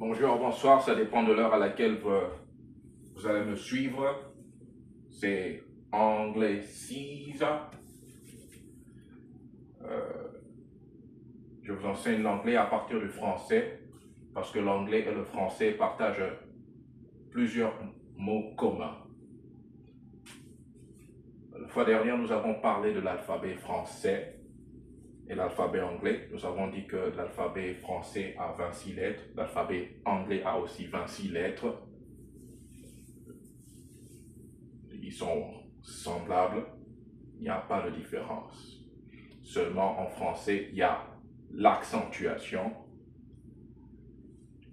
Bonjour, bonsoir, ça dépend de l'heure à laquelle vous allez me suivre. C'est anglais 6. Je vous enseigne l'anglais à partir du français parce que l'anglais et le français partagent plusieurs mots communs. La fois dernière, nous avons parlé de l'alphabet français et l'alphabet anglais. Nous avons dit que l'alphabet français a 26 lettres, l'alphabet anglais a aussi 26 lettres. Ils sont semblables, il n'y a pas de différence. Seulement en français, il y a l'accentuation,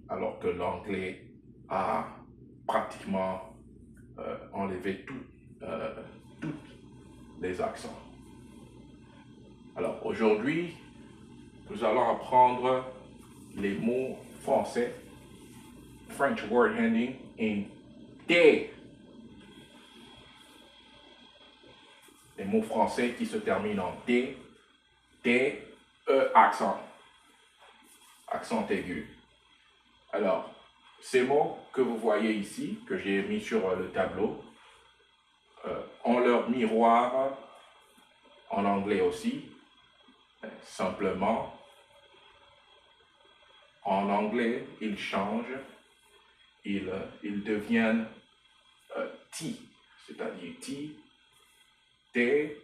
alors que l'anglais a pratiquement enlevé tous les accents. Alors aujourd'hui, nous allons apprendre les mots français, French word ending in T. Les mots français qui se terminent en T, T, E, accent aigu. Alors, ces mots que vous voyez ici, que j'ai mis sur le tableau, ont leur miroir en anglais aussi. Simplement, en anglais, ils changent, ils deviennent T, c'est-à-dire T, T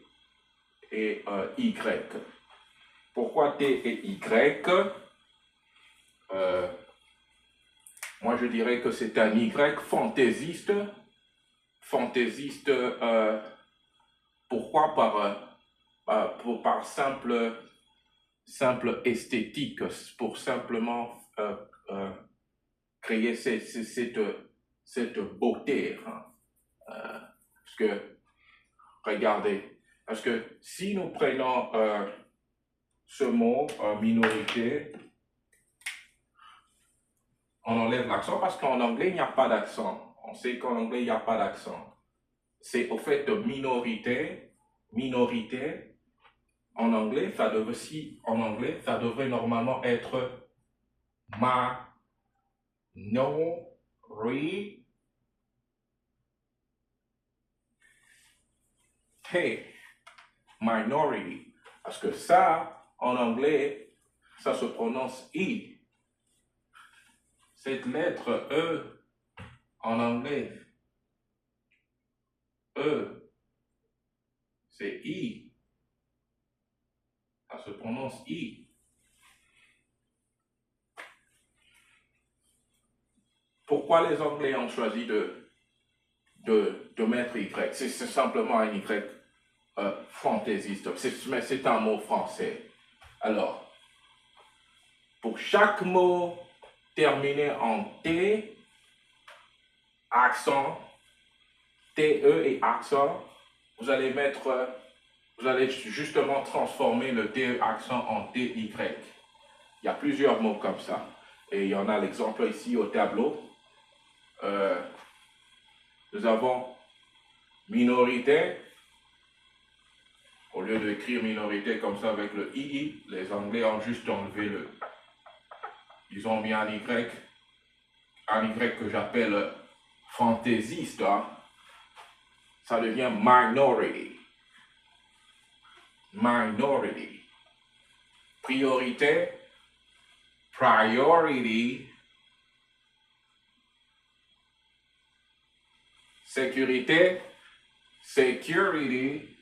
et Y. Pourquoi T et Y? Moi, je dirais que c'est un Y fantaisiste. Fantaisiste, pourquoi? Par simple esthétique, pour simplement créer cette beauté. Hein. Parce que, regardez, parce que si nous prenons ce mot minorité, on enlève l'accent parce qu'en anglais, il n'y a pas d'accent. On sait qu'en anglais, il n'y a pas d'accent. C'est au fait de minorité, en anglais, ça devrait normalement être minority. Parce que ça, en anglais, ça se prononce I. Cette lettre E, en anglais, E, c'est I. Ça se prononce I. Pourquoi les Anglais ont choisi de mettre Y? C'est simplement un Y fantaisiste, mais c'est un mot français. Alors, pour chaque mot terminé en T, accent, TE et accent, vous allez justement transformer le TE accent en TY. Il y a plusieurs mots comme ça. Et il y en a l'exemple ici au tableau. Nous avons minorité. Au lieu d'écrire minorité comme ça avec le II, les Anglais ont juste enlevé le. Ils ont mis un Y que j'appelle fantaisiste. Hein. Ça devient minority. Minority. Priorité. Priority. Sécurité. Security.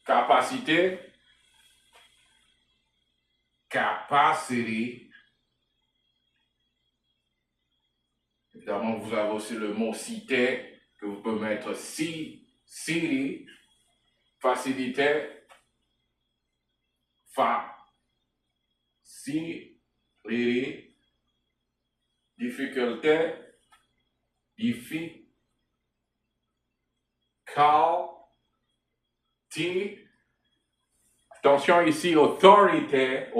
Capacité. Capacity. Évidemment, vous avez aussi le mot cité que vous pouvez mettre city. Facilité. Facility. Difficulté. Difficulty. Attention ici, autorité.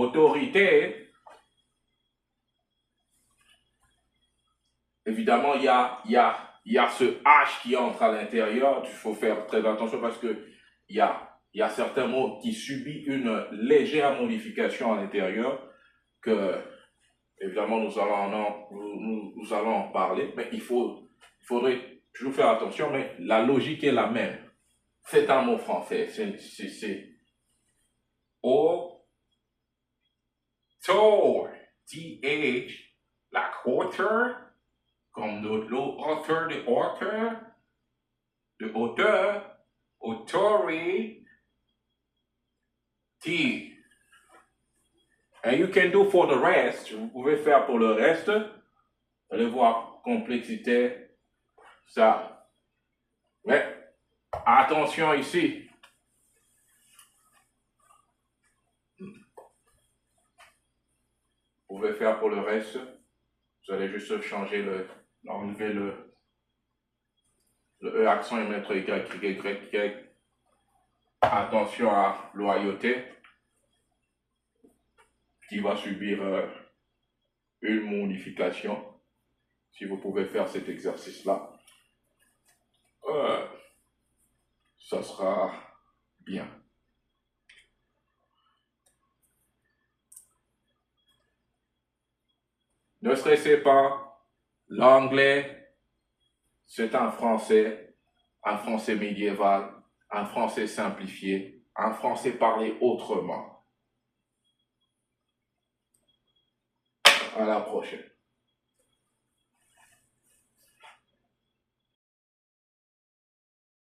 Évidemment, il y a ce H qui entre à l'intérieur. Il faut faire très attention parce que il y a il y a certains mots qui subissent une légère modification à l'intérieur que, évidemment, nous allons en parler, mais il faudrait toujours faire attention, mais la logique est la même. C'est un mot français, c'est auteur, T-H, la quarter, comme l'auteur de auteur, authority, T. And you can do for the rest, vous pouvez faire pour le reste, vous allez voir complexité, ça. Mais attention ici. Vous pouvez faire pour le reste, vous allez juste changer enlever le E accent et mettre Y. Attention à loyauté qui va subir une modification. Si vous pouvez faire cet exercice-là, ça sera bien. Ne stressez pas, l'anglais, c'est un français médiéval, un français simplifié, un français parlé autrement. À la prochaine.